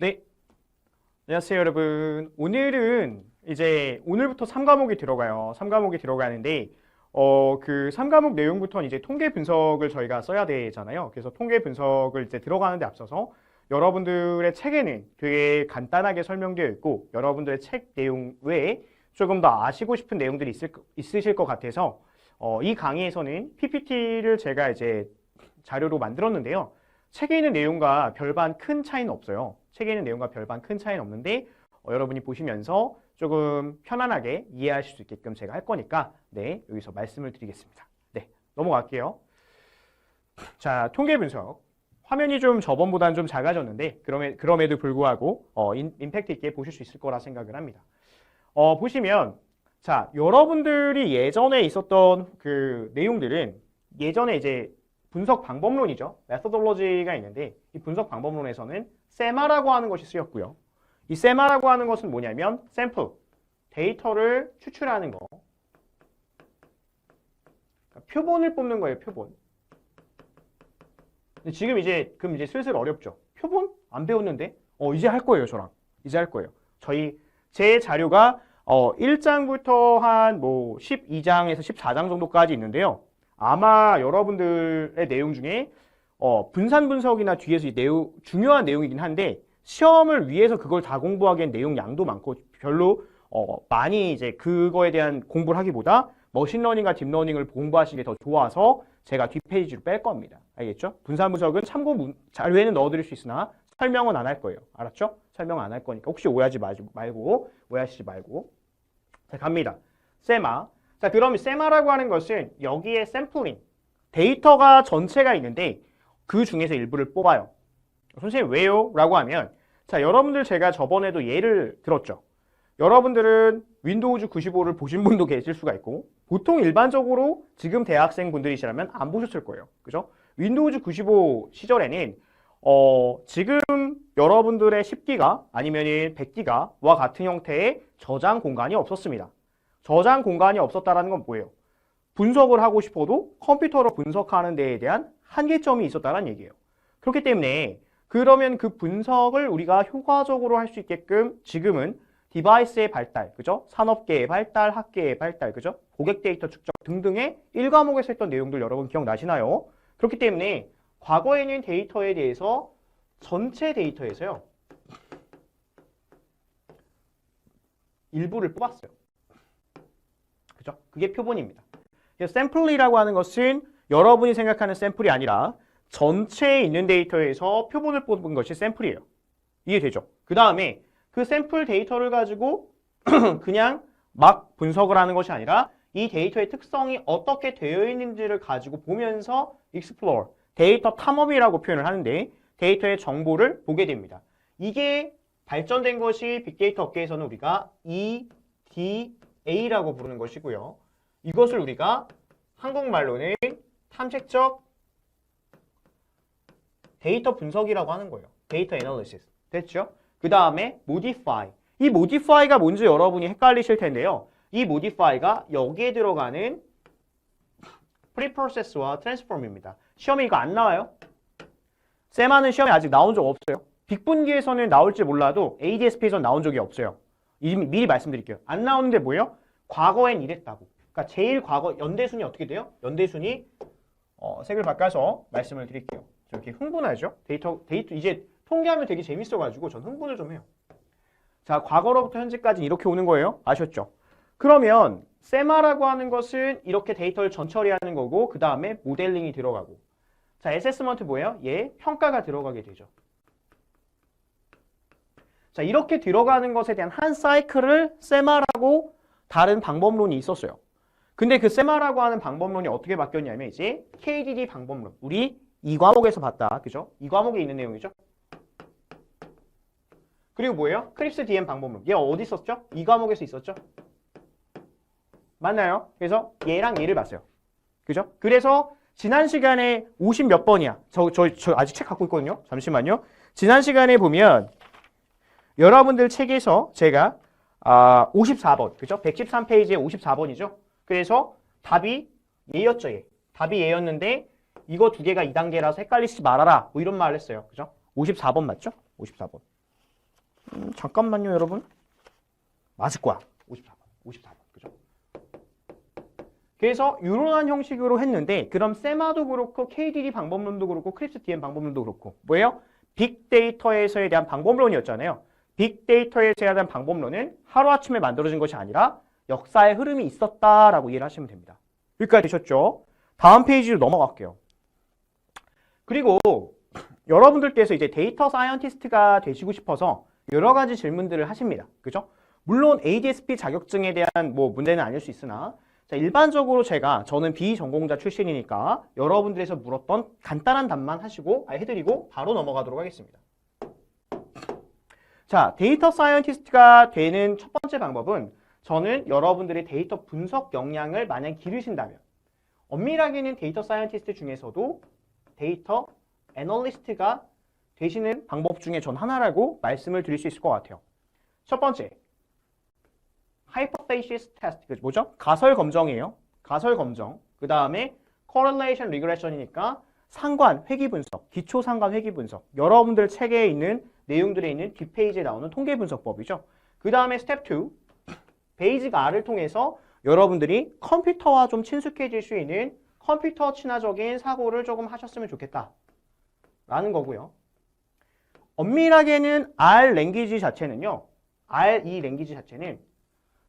네, 안녕하세요 여러분. 오늘은 이제 오늘부터 3과목이 들어가요. 3과목이 들어가는데 그 3과목 내용부터는 이제 통계 분석을 저희가 써야 되잖아요. 그래서 통계 분석을 이제 들어가는 데 앞서서 여러분들의 책에는 되게 간단하게 설명되어 있고 여러분들의 책 내용 외에 조금 더 아시고 싶은 내용들이 있으실 것 같아서 이 강의에서는 PPT를 제가 이제 자료로 만들었는데요. 책에 있는 내용과 별반 큰 차이는 없어요. 책에 있는 내용과 별반 큰 차이는 없는데 여러분이 보시면서 조금 편안하게 이해하실 수 있게끔 제가 할 거니까 네, 여기서 말씀을 드리겠습니다. 네, 넘어갈게요. 자, 통계 분석. 화면이 좀 저번보다는 좀 작아졌는데 그럼에도 불구하고 임팩트 있게 보실 수 있을 거라 생각을 합니다. 보시면 자, 여러분들이 예전에 있었던 그 내용들은 예전에 이제 분석 방법론이죠. 메소돌로지가 있는데 이 분석 방법론에서는 세마라고 하는 것이 쓰였고요. 이 세마라고 하는 것은 뭐냐면 샘플, 데이터를 추출하는 거. 그러니까 표본을 뽑는 거예요, 표본. 근데 지금 그럼 이제 슬슬 어렵죠. 표본? 안 배웠는데? 이제 할 거예요, 저랑. 이제 할 거예요. 제 자료가 1장부터 한 뭐 12장에서 14장 정도까지 있는데요. 아마 여러분들의 내용 중에 분산 분석이나 뒤에서 이 중요한 내용이긴 한데 시험을 위해서 그걸 다 공부하기엔 내용 양도 많고 별로 많이 이제 그거에 대한 공부를 하기보다 머신러닝과 딥러닝을 공부하시는 게 더 좋아서 제가 뒷페이지로 뺄 겁니다. 알겠죠? 분산 분석은 참고 자료에는 넣어드릴 수 있으나 설명은 안 할 거예요. 알았죠? 설명 안 할 거니까 혹시 오해하시지 말고 자, 갑니다. 세마. 자, 그럼 세마라고 하는 것은 여기에 샘플링, 데이터가 전체가 있는데 그 중에서 일부를 뽑아요. 선생님 왜요? 라고 하면 자, 여러분들 제가 저번에도 예를 들었죠. 여러분들은 윈도우즈 95를 보신 분도 계실 수가 있고 보통 일반적으로 지금 대학생 분들이시라면 안 보셨을 거예요. 그죠? 윈도우즈 95 시절에는 지금 여러분들의 10기가 아니면 100기가와 같은 형태의 저장 공간이 없었습니다. 저장 공간이 없었다는 건 뭐예요? 분석을 하고 싶어도 컴퓨터로 분석하는 데에 대한 한계점이 있었다는 얘기예요. 그렇기 때문에 그러면 그 분석을 우리가 효과적으로 할 수 있게끔 지금은 디바이스의 발달, 그죠? 산업계의 발달, 학계의 발달, 그죠? 고객 데이터 축적 등등의 1과목에서 했던 내용들 여러분 기억나시나요? 그렇기 때문에 과거에는 데이터에 대해서 전체 데이터에서요. 일부를 뽑았어요. 그죠? 그게 표본입니다. 샘플이라고 하는 것은 여러분이 생각하는 샘플이 아니라 전체에 있는 데이터에서 표본을 뽑은 것이 샘플이에요. 이해되죠? 그 다음에 그 샘플 데이터를 가지고 그냥 막 분석을 하는 것이 아니라 이 데이터의 특성이 어떻게 되어 있는지를 가지고 보면서 explore, 데이터 탐험이라고 표현을 하는데 데이터의 정보를 보게 됩니다. 이게 발전된 것이 빅데이터 업계에서는 우리가 EDA라고 부르는 것이고요. 이것을 우리가 한국말로는 탐색적 데이터 분석이라고 하는 거예요. 데이터 애널리시스. 됐죠? 그 다음에 modify. 이 modify가 뭔지 여러분이 헷갈리실 텐데요. 이 modify가 여기에 들어가는 preprocess와 transform입니다. 시험에 이거 안 나와요? 세마는 시험에 아직 나온 적 없어요. 빅분기에서는 나올지 몰라도 ADSP에서는 나온 적이 없어요. 미리 말씀드릴게요. 안 나오는데 뭐예요? 과거엔 이랬다고. 그러니까 제일 과거 연대순이 어떻게 돼요? 연대순이 색을 바꿔서 말씀을 드릴게요. 이렇게 흥분하죠? 데이터 이제 통계하면 되게 재밌어가지고 전 흥분을 좀 해요. 자, 과거로부터 현재까지 이렇게 오는 거예요. 아셨죠? 그러면 세마라고 하는 것은 이렇게 데이터를 전처리하는 거고 그 다음에 모델링이 들어가고 자, 어세스먼트 뭐예요? 평가가 들어가게 되죠. 자, 이렇게 들어가는 것에 대한 한 사이클을 세마라고 다른 방법론이 있었어요. 근데 그 세마라고 하는 방법론이 어떻게 바뀌었냐면 이제 KDD 방법론. 우리 이 과목에서 봤다. 그죠? 이 과목에 있는 내용이죠. 그리고 뭐예요? 크립스 DM 방법론. 얘 어디 있었죠? 이 과목에서 있었죠? 맞나요? 그래서 얘랑 얘를 봤어요. 그죠? 그래서 지난 시간에 50 몇 번이야. 저 아직 책 갖고 있거든요. 잠시만요. 지난 시간에 보면 여러분들 책에서 제가 54번, 그죠? 113페이지에 54번이죠? 그래서 답이 얘였죠, 얘. 답이 얘였는데 이거 두 개가 2단계라서 헷갈리지 말아라. 뭐 이런 말을 했어요. 그죠? 54번 맞죠? 54번. 잠깐만요, 여러분. 맞을 거야. 54번. 그죠? 그래서 이러한 형식으로 했는데 그럼 세마도 그렇고 KDD 방법론도 그렇고 크립스 DM 방법론도 그렇고 뭐예요? 빅데이터에서에 대한 방법론이었잖아요. 빅데이터에 대한 방법론은 하루아침에 만들어진 것이 아니라 역사의 흐름이 있었다라고 이해를 하시면 됩니다. 여기까지 되셨죠? 다음 페이지로 넘어갈게요. 그리고 여러분들께서 이제 데이터 사이언티스트가 되시고 싶어서 여러 가지 질문들을 하십니다. 그죠? 물론 ADSP 자격증에 대한 뭐 문제는 아닐 수 있으나 자, 일반적으로 저는 비전공자 출신이니까 여러분들에서 물었던 간단한 답만 해드리고 바로 넘어가도록 하겠습니다. 자, 데이터 사이언티스트가 되는 첫 번째 방법은 저는 여러분들의 데이터 분석 역량을 만약 기르신다면 엄밀하게는 데이터 사이언티스트 중에서도 데이터 애널리스트가 되시는 방법 중에 전 하나라고 말씀을 드릴 수 있을 것 같아요. 첫 번째, Hypothesis Test, 뭐죠? 가설 검정이에요. 가설 검정. 그 다음에 Correlation Regression이니까 상관 회귀 분석, 기초 상관 회귀 분석. 여러분들 책에 있는 내용들에 있는 뒷페이지에 나오는 통계 분석법이죠. 그 다음에 스텝 2, 베이직 R을 통해서 여러분들이 컴퓨터와 좀 친숙해질 수 있는 컴퓨터 친화적인 사고를 조금 하셨으면 좋겠다 라는 거고요. 엄밀하게는 R 랭귀지 자체는요. 이 랭귀지 자체는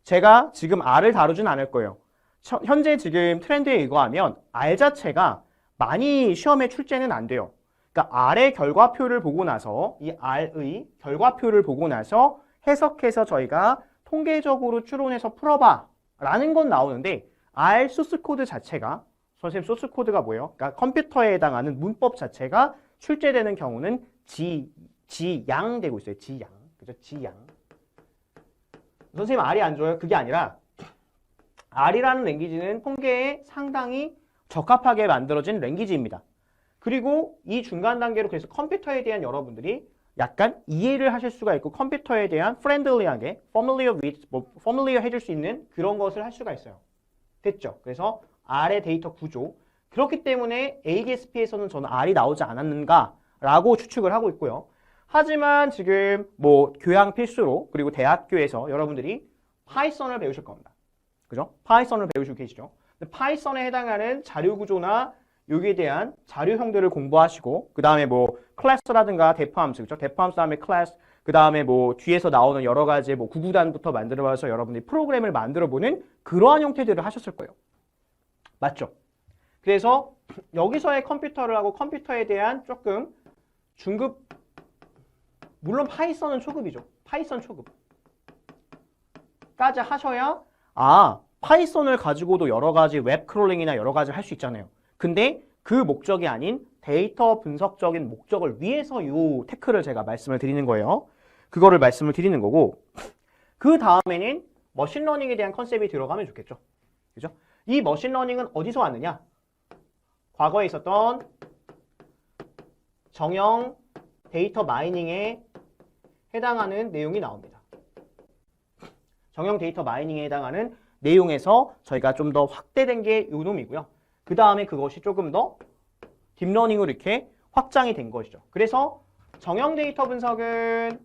제가 지금 R을 다루진 않을 거예요. 현재 지금 트렌드에 의거하면 R 자체가 많이 시험에 출제는 안 돼요. 그러니까 R의 결과표를 보고 나서 이 R의 결과표를 보고 나서 해석해서 저희가 통계적으로 추론해서 풀어봐 라는 건 나오는데 R 소스 코드 자체가 선생님 소스 코드가 뭐예요? 그러니까 컴퓨터에 해당하는 문법 자체가 출제되는 경우는 지양 되고 있어요. 지양. 그죠? 지양. 선생님 R이 안 좋아요? 그게 아니라 R이라는 랭귀지는 통계에 상당히 적합하게 만들어진 랭귀지입니다. 그리고 이 중간 단계로 그래서 컴퓨터에 대한 여러분들이 약간 이해를 하실 수가 있고 컴퓨터에 대한 프렌들리하게 familiar 해줄 수 있는 그런 것을 할 수가 있어요. 됐죠? 그래서 R의 데이터 구조. 그렇기 때문에 ADSP에서는 저는 R이 나오지 않았는가라고 추측을 하고 있고요. 하지만 지금 뭐 교양 필수로 그리고 대학교에서 여러분들이 파이썬을 배우실 겁니다. 그죠? 파이썬을 배우시고 계시죠? 파이썬에 해당하는 자료 구조나 여기에 대한 자료형들을 공부하시고 그 다음에 뭐 클래스라든가 대포함수, 그죠? 대포함수 다음에 클래스, 그 다음에 뭐 뒤에서 나오는 여러 가지 뭐 구구단부터 만들어봐서 여러분들이 프로그램을 만들어보는 그러한 형태들을 하셨을 거예요. 맞죠? 그래서 여기서의 컴퓨터를 하고 컴퓨터에 대한 조금 중급, 물론 파이썬은 초급이죠. 파이썬 초급까지 하셔야 파이썬을 가지고도 여러 가지 웹 크롤링이나 여러 가지 할 수 있잖아요. 근데 그 목적이 아닌 데이터 분석적인 목적을 위해서 이 테크를 제가 말씀을 드리는 거예요. 그거를 말씀을 드리는 거고 그 다음에는 머신러닝에 대한 컨셉이 들어가면 좋겠죠. 그죠? 이 머신러닝은 어디서 왔느냐? 과거에 있었던 정형 데이터 마이닝에 해당하는 내용이 나옵니다. 정형 데이터 마이닝에 해당하는 내용에서 저희가 좀 더 확대된 게 요 놈이고요. 그 다음에 그것이 조금 더 딥러닝으로 이렇게 확장이 된 것이죠. 그래서 정형 데이터 분석은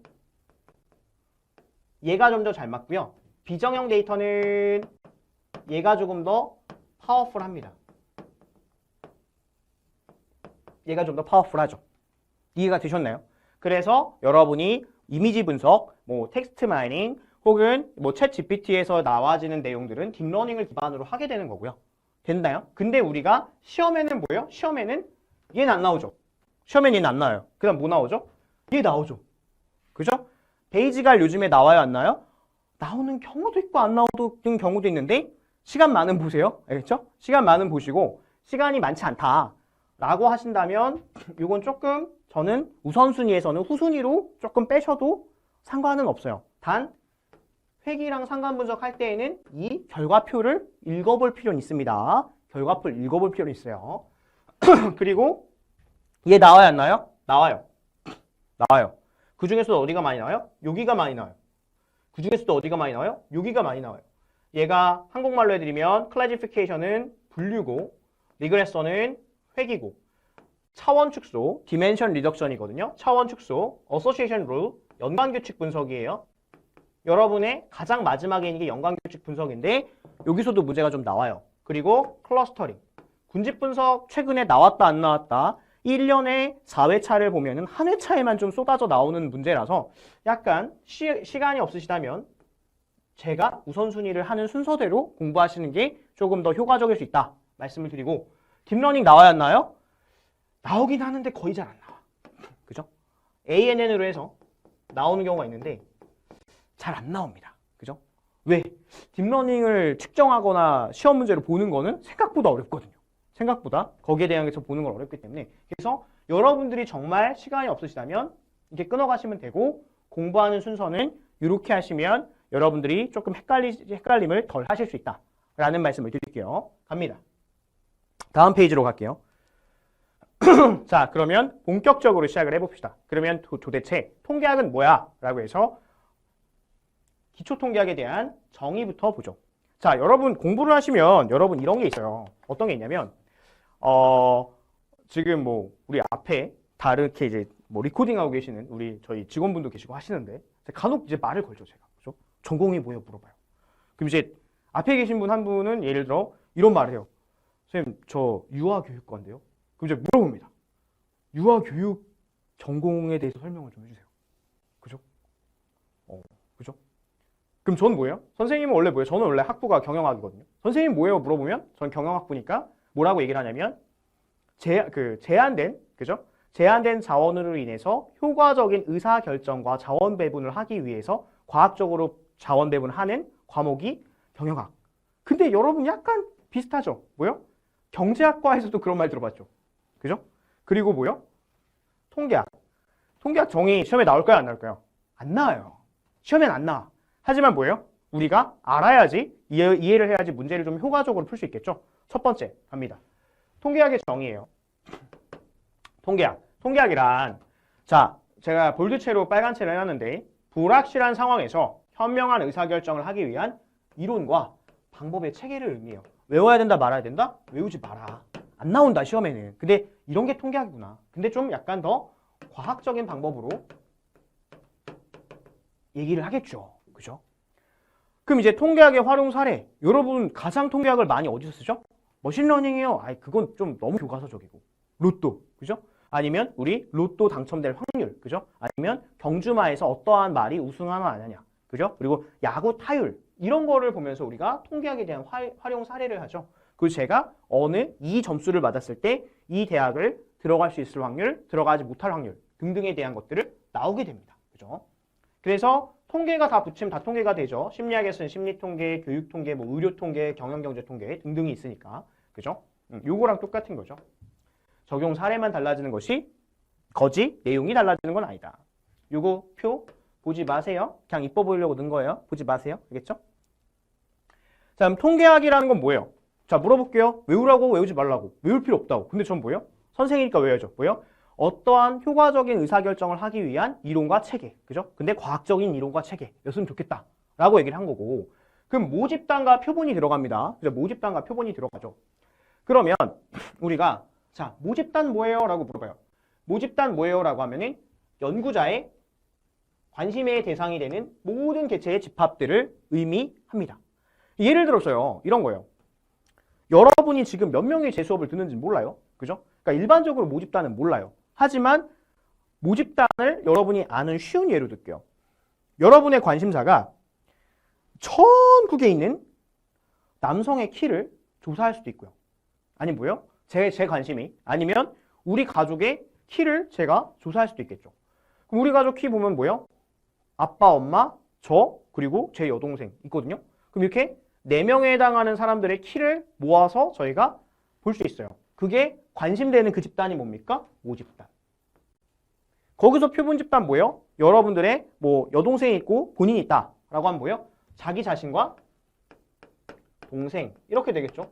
얘가 좀 더 잘 맞고요. 비정형 데이터는 얘가 조금 더 파워풀합니다. 얘가 좀 더 파워풀하죠. 이해가 되셨나요? 그래서 여러분이 이미지 분석, 뭐 텍스트 마이닝, 혹은 뭐 챗 GPT에서 나와지는 내용들은 딥러닝을 기반으로 하게 되는 거고요. 됐나요? 근데 우리가 시험에는 뭐예요? 시험에는 얘는 안 나오죠. 시험에는 얘는 안 나와요. 그 다음 뭐 나오죠? 얘 나오죠. 그죠? 베이지가 요즘에 나와요? 안 나와요? 나오는 경우도 있고 안 나오는 경우도 있는데 시간 많은 보세요. 알겠죠? 시간 많은 보시고 시간이 많지 않다 라고 하신다면 이건 조금 저는 우선순위에서는 후순위로 조금 빼셔도 상관은 없어요. 단 회귀랑 상관 분석할 때에는 이 결과표를 읽어볼 필요는 있습니다. 결과표를 읽어볼 필요는 있어요. 그리고 얘 나와요? 안 나와요? 나와요. 나와요. 그 중에서도 어디가 많이 나와요? 여기가 많이 나와요. 그 중에서도 어디가 많이 나와요? 여기가 많이 나와요. 얘가 한국말로 해드리면 클래시피케이션은 분류고 리그레서는 회귀고 차원 축소, 디멘션 리덕션이거든요. 차원 축소, 어소시에이션 룰, 연관규칙 분석이에요. 여러분의 가장 마지막에 있는 게 연관규칙 분석인데 여기서도 문제가 좀 나와요. 그리고 클러스터링. 군집 분석 최근에 나왔다 안 나왔다 1년에 4회차를 보면은 한 회차에만 좀 쏟아져 나오는 문제라서 약간 시간이 없으시다면 제가 우선순위를 하는 순서대로 공부하시는 게 조금 더 효과적일 수 있다 말씀을 드리고 딥러닝 나와야 하나요? 나오긴 하는데 거의 잘 안 나와. 그죠? ANN으로 해서 나오는 경우가 있는데 잘 안 나옵니다. 그죠? 왜? 딥러닝을 측정하거나 시험 문제로 보는 거는 생각보다 어렵거든요. 생각보다 거기에 대해서 보는 건 어렵기 때문에 그래서 여러분들이 정말 시간이 없으시다면 이렇게 끊어가시면 되고 공부하는 순서는 이렇게 하시면 여러분들이 조금 헷갈림을 덜 하실 수 있다 라는 말씀을 드릴게요. 갑니다. 다음 페이지로 갈게요. 자, 그러면 본격적으로 시작을 해봅시다. 그러면 도대체 통계학은 뭐야? 라고 해서 기초통계학에 대한 정의부터 보죠. 자, 여러분 공부를 하시면 여러분 이런 게 있어요. 어떤 게 있냐면 지금 뭐 우리 앞에 다르게 이제 뭐 리코딩하고 계시는 저희 직원분도 계시고 하시는데 간혹 이제 말을 걸죠, 제가. 그죠? 전공이 뭐예요? 물어봐요. 그럼 이제 앞에 계신 분 한 분은 예를 들어 이런 말을 해요. 선생님, 저 유아교육과인데요. 그럼 이제 물어봅니다. 유아교육 전공에 대해서 설명을 좀 해주세요. 그죠? 그죠? 그럼 저는 뭐예요? 선생님은 원래 뭐예요? 저는 원래 학부가 경영학이거든요. 선생님 뭐예요? 물어보면 저는 경영학부니까 뭐라고 얘기를 하냐면 제한된 자원으로 인해서 효과적인 의사결정과 자원 배분을 하기 위해서 과학적으로 자원 배분을 하는 과목이 경영학. 근데 여러분 약간 비슷하죠? 뭐요? 경제학과에서도 그런 말 들어봤죠? 그죠? 그리고 뭐요? 통계학. 통계학 정의 시험에 나올까요? 안 나올까요? 안 나와요. 시험엔 안 나와. 하지만 뭐예요? 우리가 알아야지 이해를 해야지 문제를 좀 효과적으로 풀 수 있겠죠? 첫 번째 갑니다. 통계학의 정의예요. 통계학이란 자, 제가 볼드체로 빨간체를 해놨는데 불확실한 상황에서 현명한 의사결정을 하기 위한 이론과 방법의 체계를 의미해요. 외워야 된다 말아야 된다? 외우지 마라. 안 나온다 시험에는. 근데 이런 게 통계학이구나. 근데 좀 약간 더 과학적인 방법으로 얘기를 하겠죠. 그죠? 그럼 이제 통계학의 활용 사례. 여러분 가장 통계학을 많이 어디서 쓰죠? 머신러닝이요. 아이 그건 좀 너무 교과서적이고. 로또. 그죠? 아니면 우리 로또 당첨될 확률. 그죠? 아니면 경주마에서 어떠한 말이 우승하나 안 하냐. 그죠? 그리고 야구 타율. 이런 거를 보면서 우리가 통계학에 대한 활용 사례를 하죠. 그리고 제가 어느 이 점수를 맞았을 때 이 대학을 들어갈 수 있을 확률, 들어가지 못할 확률 등등에 대한 것들을 나오게 됩니다. 그죠? 그래서 통계가 다 붙이면 다 통계가 되죠. 심리학에서는 심리통계, 교육통계, 뭐 의료통계, 경영경제통계 등등이 있으니까. 그죠? 요거랑 똑같은 거죠. 적용 사례만 달라지는 것이 거지 내용이 달라지는 건 아니다. 요거 표 보지 마세요. 그냥 이뻐 보이려고 넣은 거예요. 보지 마세요. 알겠죠? 자, 그럼 통계학이라는 건 뭐예요? 자, 물어볼게요. 외우라고 외우지 말라고. 외울 필요 없다고. 근데 전 뭐예요? 선생이니까 외워야죠. 뭐예요? 어떠한 효과적인 의사결정을 하기 위한 이론과 체계. 그죠? 근데 과학적인 이론과 체계였으면 좋겠다. 라고 얘기를 한 거고. 그럼 모집단과 표본이 들어갑니다. 그죠? 모집단과 표본이 들어가죠. 그러면 우리가 자, 모집단 뭐예요? 라고 물어봐요. 모집단 뭐예요? 라고 하면은 연구자의 관심의 대상이 되는 모든 개체의 집합들을 의미합니다. 예를 들어서요. 이런 거예요. 여러분이 지금 몇 명이 제 수업을 듣는지 몰라요. 그죠? 그러니까 일반적으로 모집단은 몰라요. 하지만 모집단을 여러분이 아는 쉬운 예로 들게요. 여러분의 관심사가 전국에 있는 남성의 키를 조사할 수도 있고요. 아니 뭐요? 제 관심이 아니면 우리 가족의 키를 제가 조사할 수도 있겠죠. 그럼 우리 가족 키 보면 뭐요? 아빠, 엄마, 저, 그리고 제 여동생 있거든요. 그럼 이렇게 4명에 해당하는 사람들의 키를 모아서 저희가 볼 수 있어요. 그게 관심되는 그 집단이 뭡니까? 모집단. 거기서 표본 집단 뭐예요? 여러분들의 뭐 여동생이 있고 본인이 있다 라고 하면 뭐예요? 자기 자신과 동생 이렇게 되겠죠.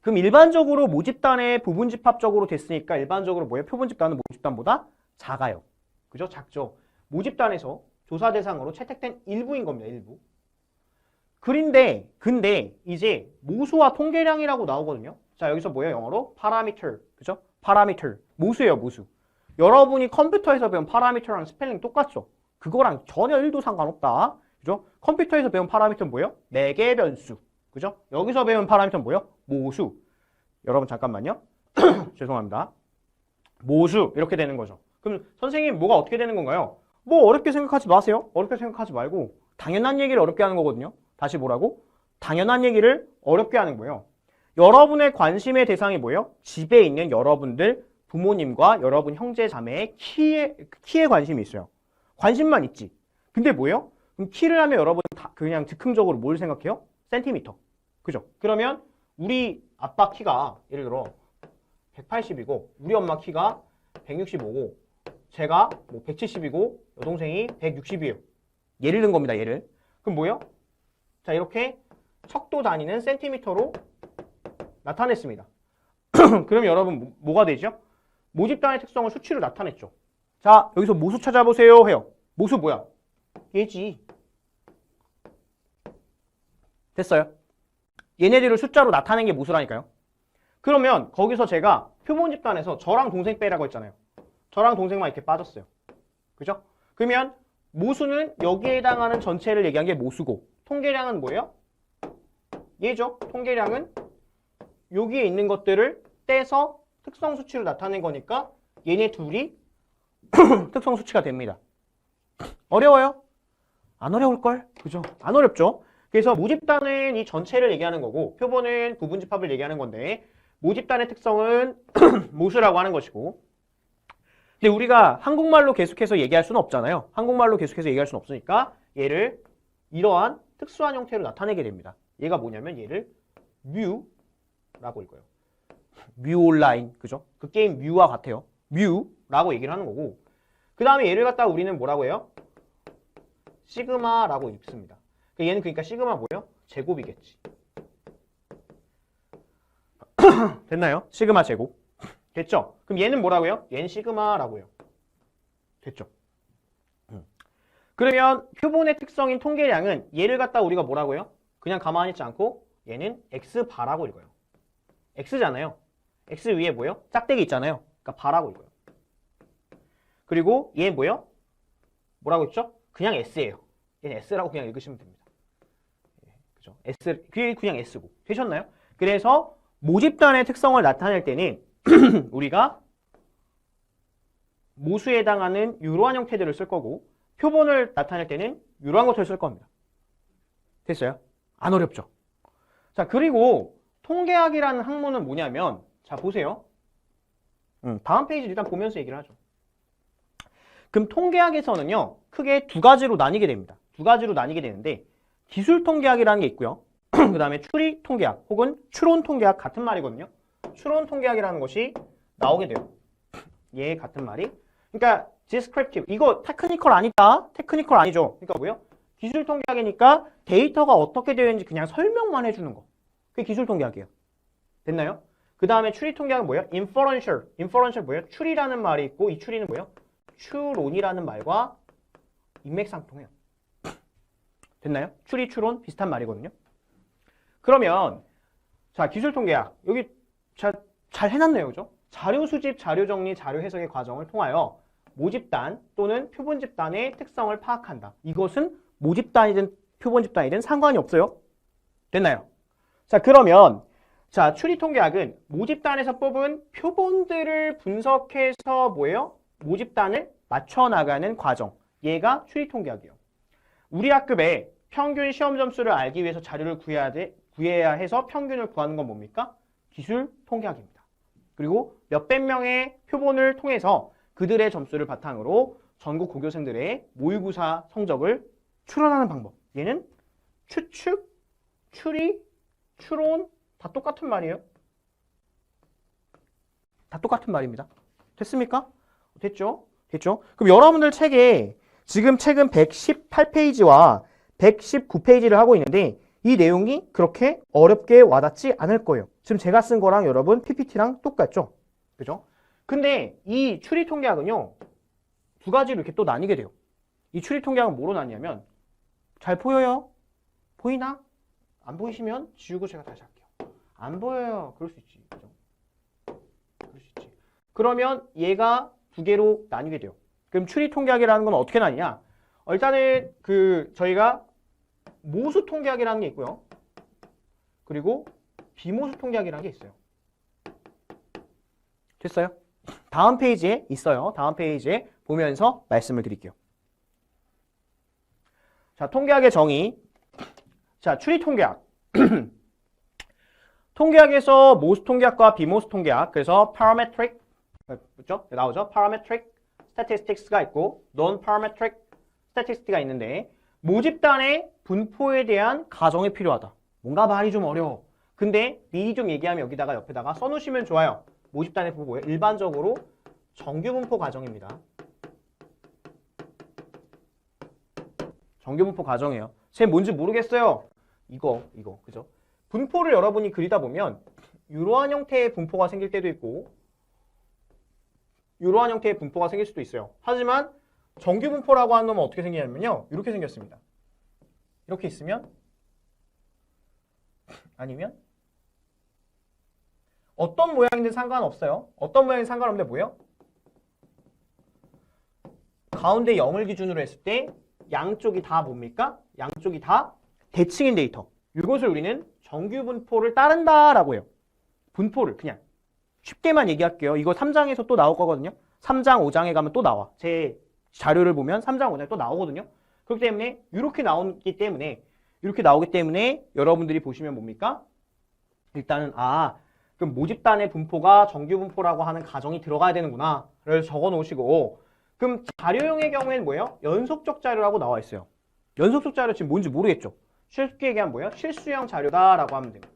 그럼 일반적으로 모집단의 부분 집합적으로 됐으니까 일반적으로 뭐예요? 표본 집단은 모집단보다 작아요. 그죠? 작죠. 모집단에서 조사 대상으로 채택된 일부인 겁니다. 일부. 근데 이제 모수와 통계량이라고 나오거든요. 자, 여기서 뭐예요? 영어로 parameter. 그죠? parameter. 모수예요, 모수. 여러분이 컴퓨터에서 배운 파라미터랑 스펠링 똑같죠? 그거랑 전혀 1도 상관없다. 그죠? 컴퓨터에서 배운 파라미터는 뭐예요? 매개 변수. 그죠? 여기서 배운 파라미터는 뭐예요? 모수. 여러분 잠깐만요. 죄송합니다. 모수 이렇게 되는 거죠. 그럼 선생님 뭐가 어떻게 되는 건가요? 뭐 어렵게 생각하지 마세요. 어렵게 생각하지 말고 당연한 얘기를 어렵게 하는 거거든요. 다시 뭐라고? 당연한 얘기를 어렵게 하는 거예요. 여러분의 관심의 대상이 뭐예요? 집에 있는 여러분들 부모님과 여러분 형제 자매의 키에 관심이 있어요. 관심만 있지. 근데 뭐예요? 그럼 키를 하면 여러분 다 그냥 즉흥적으로 뭘 생각해요? 센티미터. 그죠? 그러면 우리 아빠 키가 예를 들어 180이고 우리 엄마 키가 165고 제가 뭐 170이고 여동생이 160이에요. 예를 든 겁니다. 예를. 그럼 뭐예요? 자, 이렇게 척도 다니는 센티미터로 나타냈습니다. 그럼 여러분 뭐가 되죠? 모집단의 특성을 수치로 나타냈죠. 자, 여기서 모수 찾아보세요 해요. 모수 뭐야? 얘지. 됐어요? 얘네들을 숫자로 나타낸 게 모수라니까요. 그러면 거기서 제가 표본 집단에서 저랑 동생 빼라고 했잖아요. 저랑 동생만 이렇게 빠졌어요. 그죠? 그러면 모수는 여기에 해당하는 전체를 얘기한 게 모수고 통계량은 뭐예요? 얘죠. 통계량은 여기에 있는 것들을 떼서 특성 수치로 나타낸 거니까 얘네 둘이 특성 수치가 됩니다. 어려워요? 안 어려울걸? 그죠? 안 어렵죠? 그래서 모집단은 이 전체를 얘기하는 거고 표본은 부분집합을 얘기하는 건데 모집단의 특성은 모수라고 하는 것이고 근데 우리가 한국말로 계속해서 얘기할 수는 없잖아요. 한국말로 계속해서 얘기할 수는 없으니까 얘를 이러한 특수한 형태로 나타내게 됩니다. 얘가 뭐냐면 얘를 뮤라고 읽어요. 뮤 온라인, 그죠? 그 게임 뮤와 같아요. 뮤라고 얘기를 하는 거고 그 다음에 얘를 갖다가 우리는 뭐라고 해요? 시그마라고 읽습니다. 얘는 그러니까 시그마 뭐예요? 제곱이겠지. 됐나요? 시그마 제곱. 됐죠? 그럼 얘는 뭐라고요? 얘는 시그마라고 해요. 됐죠? 그러면 표본의 특성인 통계량은 얘를 갖다 우리가 뭐라고 해요? 그냥 가만히 있지 않고 얘는 X바라고 읽어요. X잖아요. X 위에 뭐예요? 짝대기 있잖아요. 그러니까 바라고 읽어요. 그리고 얘 뭐예요? 뭐라고 했죠? 그냥 S예요. 얘는 S라고 그냥 읽으시면 됩니다. 그죠? S, 그게 그냥 S고. 되셨나요? 그래서 모집단의 특성을 나타낼 때는 우리가 모수에 해당하는 이러한 형태들을 쓸 거고 표본을 나타낼 때는 이러한 것들을 쓸 겁니다. 됐어요? 안 어렵죠? 자, 그리고 통계학이라는 학문은 뭐냐면 자, 보세요. 다음 페이지 일단 보면서 얘기를 하죠. 그럼 통계학에서는요. 크게 두 가지로 나뉘게 됩니다. 두 가지로 나뉘게 되는데 기술 통계학이라는 게 있고요. 그 다음에 추리 통계학 혹은 추론 통계학 같은 말이거든요. 추론 통계학이라는 것이 나오게 돼요. 얘 같은 말이. 그러니까 descriptive. 이거 테크니컬 아니다. 테크니컬 아니죠. 그러니까 뭐예요? 기술 통계학이니까 데이터가 어떻게 되어 있는지 그냥 설명만 해주는 거. 그게 기술 통계학이에요. 됐나요? 그 다음에 추리 통계학은 뭐예요? inferential. inferential 뭐예요? 추리라는 말이 있고 이 추리는 뭐예요? 추론이라는 말과 인맥상통해요. 됐나요? 추리, 추론 비슷한 말이거든요. 그러면 자 기술통계학 여기 잘 해놨네요. 그죠? 자료 수집, 자료 정리, 자료 해석의 과정을 통하여 모집단 또는 표본집단의 특성을 파악한다. 이것은 모집단이든 표본집단이든 상관이 없어요. 됐나요? 자 그러면 자 추리통계학은 모집단에서 뽑은 표본들을 분석해서 뭐예요? 모집단을 맞춰나가는 과정. 얘가 추리통계학이에요. 우리 학급에 평균 시험 점수를 알기 위해서 자료를 구해야 해서 평균을 구하는 건 뭡니까? 기술 통계학입니다. 그리고 몇백 명의 표본을 통해서 그들의 점수를 바탕으로 전국 고교생들의 모의고사 성적을 추론하는 방법. 얘는 추측, 추리, 추론 다 똑같은 말이에요. 다 똑같은 말입니다. 됐습니까? 됐죠? 됐죠? 그럼 여러분들 책에 지금 책은 118페이지와 119페이지를 하고 있는데 이 내용이 그렇게 어렵게 와닿지 않을 거예요. 지금 제가 쓴 거랑 여러분 PPT랑 똑같죠? 그죠? 근데 이 추리통계학은요. 두 가지로 이렇게 또 나뉘게 돼요. 이 추리통계학은 뭐로 나뉘냐면 잘 보여요? 보이나? 안 보이시면 지우고 제가 다시 할게요. 안 보여요. 그럴 수 있지. 그죠? 그럴 수 있지. 그러면 얘가 두 개로 나뉘게 돼요. 그럼 추리 통계학이라는 건 어떻게 나뉘냐? 일단은 저희가 모수 통계학이라는 게 있고요. 그리고 비모수 통계학이라는 게 있어요. 됐어요? 다음 페이지에 있어요. 다음 페이지에 보면서 말씀을 드릴게요. 자, 통계학의 정의. 자, 추리 통계학. 통계학에서 모수 통계학과 비모수 통계학, 그래서 parametric, 그렇죠? 나오죠? parametric statistics가 있고 non-parametric statistic가 있는데 모집단의 분포에 대한 가정이 필요하다. 뭔가 말이 좀 어려워. 근데 미리 좀 얘기하면 여기다가 옆에다가 써놓으시면 좋아요. 모집단의 분포 뭐예요? 일반적으로 정규분포 가정입니다. 정규분포 가정이에요. 쟤 뭔지 모르겠어요. 이거 그죠? 분포를 여러분이 그리다 보면 이러한 형태의 분포가 생길 때도 있고 이러한 형태의 분포가 생길 수도 있어요. 하지만 정규분포라고 하는 놈은 어떻게 생기냐면요. 이렇게 생겼습니다. 이렇게 있으면 아니면 어떤 모양이든 상관없어요. 어떤 모양이든 상관없는데 뭐예요? 가운데 0을 기준으로 했을 때 양쪽이 다 뭡니까? 양쪽이 다 대칭인 데이터. 이것을 우리는 정규분포를 따른다라고 해요. 분포를 그냥 쉽게만 얘기할게요. 이거 3장에서 또 나올 거거든요. 3장, 5장에 가면 또 나와. 제 자료를 보면 3장, 5장에 또 나오거든요. 그렇기 때문에 이렇게 나오기 때문에 여러분들이 보시면 뭡니까? 일단은 그럼 모집단의 분포가 정규분포라고 하는 가정이 들어가야 되는구나를 적어 놓으시고, 그럼 자료형의 경우에는 뭐예요? 연속적 자료라고 나와 있어요. 연속적 자료 지금 뭔지 모르겠죠? 쉽게 얘기하면 뭐예요? 실수형 자료다라고 하면 됩니다.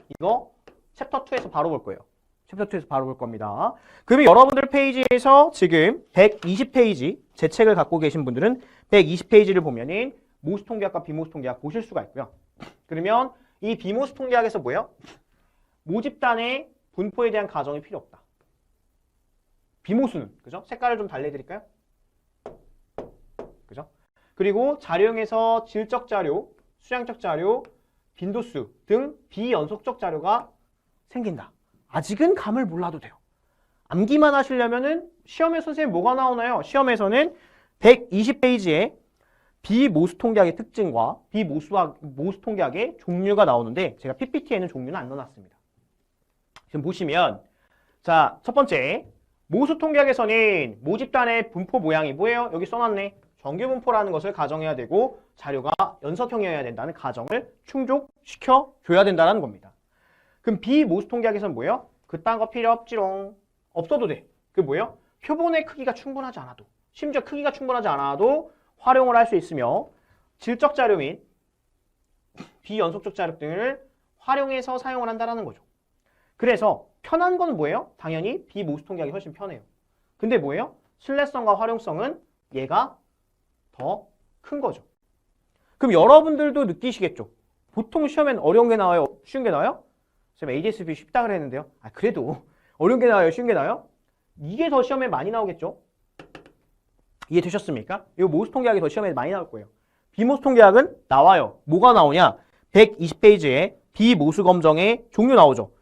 이거 챕터 2에서 바로 볼 거예요. 챕터 2에서 바로 볼 겁니다. 그러면 여러분들 페이지에서 지금 120페이지, 제 책을 갖고 계신 분들은 120페이지를 보면은 모수 통계학과 비모수 통계학 보실 수가 있고요. 그러면 이 비모수 통계학에서 뭐예요? 모집단의 분포에 대한 가정이 필요 없다. 비모수는, 그죠? 색깔을 좀 달래드릴까요? 그죠? 그리고 자료형에서 질적 자료, 수량적 자료, 빈도수 등 비연속적 자료가 생긴다. 아직은 감을 몰라도 돼요. 암기만 하시려면은 시험에 선생님 뭐가 나오나요? 시험에서는 120페이지에 비모수 통계학의 특징과 모수 통계학의 종류가 나오는데 제가 PPT에는 종류는 안 넣어놨습니다. 지금 보시면 자, 첫 번째 모수 통계학에서는 모집단의 분포 모양이 뭐예요? 여기 써놨네. 정규분포라는 것을 가정해야 되고 자료가 연속형이어야 된다는 가정을 충족시켜 줘야 된다는 겁니다. 그럼 비모수 통계학에서는 뭐예요? 그딴 거 필요 없지롱. 없어도 돼. 그게 뭐예요? 표본의 크기가 충분하지 않아도, 심지어 크기가 충분하지 않아도 활용을 할 수 있으며 질적 자료 및 비연속적 자료 등을 활용해서 사용을 한다는 거죠. 그래서 편한 건 뭐예요? 당연히 비모수 통계학이 훨씬 편해요. 근데 뭐예요? 신뢰성과 활용성은 얘가 더 큰 거죠. 그럼 여러분들도 느끼시겠죠? 보통 시험엔 어려운 게 나와요? 쉬운 게 나와요? 지금 ADS-B 쉽다 그랬는데요. 그래도 어려운 게 나와요? 쉬운 게 나와요? 이게 더 시험에 많이 나오겠죠? 이해되셨습니까? 이 모수 통계학이 더 시험에 많이 나올 거예요. 비모수 통계학은 나와요. 뭐가 나오냐? 120페이지에 비모수 검정의 종류 나오죠.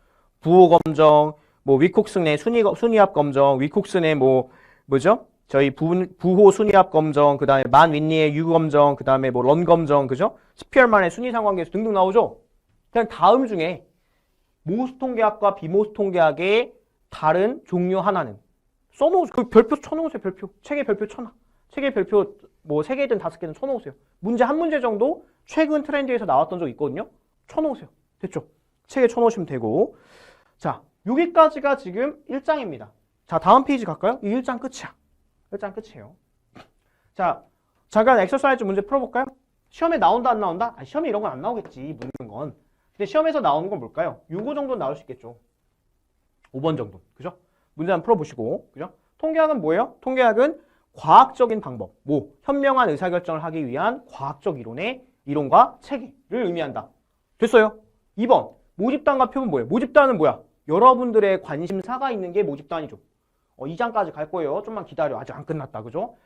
부호 검정, 위콕스 내 순위합 검정, 위콕스 내 저희 부호 순위합 검정, 그 다음에 만 윈니의 유 검정, 그 다음에 런 검정, 그죠? 스피얼만의 순위 상관계수 등등 나오죠? 그냥 다음 중에 모수 통계학과 비모수 통계학의 다른 종류 하나는 써놓으세요. 그 별표 쳐놓으세요. 별표. 책에 별표 쳐놔. 책에 별표 3개든 5개든 쳐놓으세요. 문제 한 문제 정도 최근 트렌드에서 나왔던 적 있거든요. 쳐놓으세요. 됐죠? 책에 쳐놓으시면 되고. 자, 여기까지가 지금 1장입니다. 자, 다음 페이지 갈까요? 이 1장 끝이야. 1장 끝이에요. 자, 잠깐 엑서사이즈 문제 풀어볼까요? 시험에 나온다 안 나온다? 시험에 이런 건 안 나오겠지. 묻는 건. 근데 시험에서 나오는 건 뭘까요? 6호 정도는 나올 수 있겠죠. 5번 정도. 그죠? 문제 한번 풀어보시고. 그죠? 통계학은 뭐예요? 통계학은 과학적인 방법, 현명한 의사결정을 하기 위한 과학적 이론과 체계를 의미한다. 됐어요? 2번, 모집단과 표본 뭐예요? 모집단은 뭐야? 여러분들의 관심사가 있는 게 모집단이죠. 2장까지 갈 거예요. 좀만 기다려. 아직 안 끝났다. 그죠?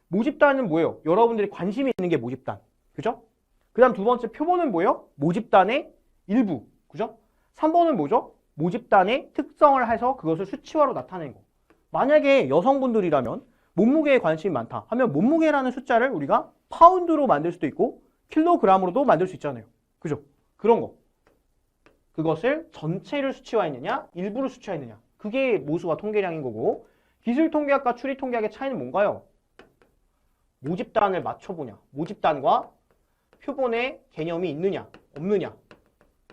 모집단은 뭐예요? 여러분들이 관심이 있는 게 모집단. 그죠? 그 다음 두 번째 표본은 뭐예요? 모집단의 일부. 그죠? 3번은 뭐죠? 모집단의 특성을 해서 그것을 수치화로 나타내는 거. 만약에 여성분들이라면 몸무게에 관심이 많다 하면 몸무게라는 숫자를 우리가 파운드로 만들 수도 있고 킬로그램으로도 만들 수 있잖아요. 그죠? 그런 거. 그것을 전체를 수치화했느냐, 일부를 수치화했느냐. 그게 모수와 통계량인 거고 기술통계학과 추리통계학의 차이는 뭔가요? 모집단을 맞춰보냐. 모집단과 표본의 개념이 있느냐, 없느냐.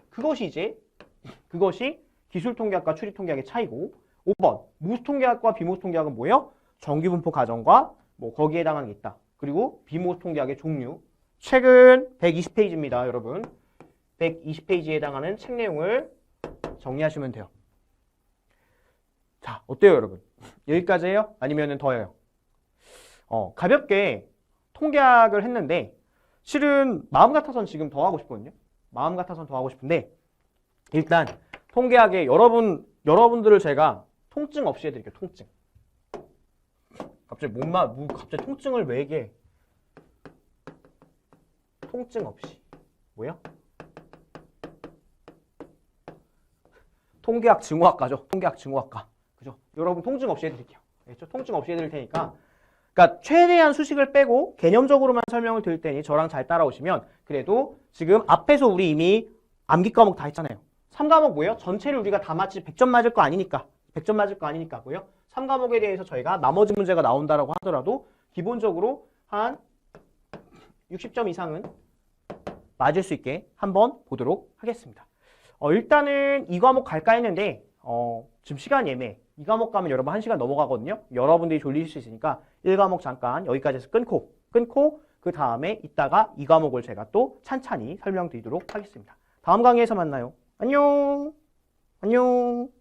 그것이 기술통계학과 추리통계학의 차이고 5번, 모수통계학과 비모수통계학은 뭐예요? 정규분포 가정과 뭐 거기에 해당하는 게 있다. 그리고 비모수통계학의 종류. 책은 120페이지입니다, 여러분. 120페이지에 해당하는 책 내용을 정리하시면 돼요. 자, 어때요, 여러분? 여기까지예요? 아니면 더 해요? 가볍게 통계학을 했는데 실은 마음 같아서는 지금 더 하고 싶거든요. 마음 같아서는 더 하고 싶은데 일단 통계학에 여러분들을 제가 통증 없이 해드릴게요. 통증. 갑자기 갑자기 통증을 왜 얘기해? 통증 없이. 뭐야? 통계학 증오학과죠. 통계학 증오학과. 그죠? 여러분 통증 없이 해드릴게요. 알겠죠? 통증 없이 해드릴 테니까. 그러니까 최대한 수식을 빼고 개념적으로만 설명을 드릴 테니 저랑 잘 따라오시면 그래도 지금 앞에서 우리 이미 암기 과목 다 했잖아요. 3과목 뭐예요? 전체를 우리가 다 맞지 100점 맞을 거 아니니까. 100점 맞을 거 아니니까고요. 3과목에 대해서 저희가 나머지 문제가 나온다라고 하더라도 기본적으로 한 60점 이상은 맞을 수 있게 한번 보도록 하겠습니다. 일단은 이 과목 갈까 했는데 지금 시간이 애매해. 이 과목 가면 여러분 1시간 넘어가거든요. 여러분들이 졸리실 수 있으니까 1과목 잠깐 여기까지 해서 끊고 그 다음에 이따가 이 과목을 제가 또 찬찬히 설명드리도록 하겠습니다. 다음 강의에서 만나요. 안녕. 안녕.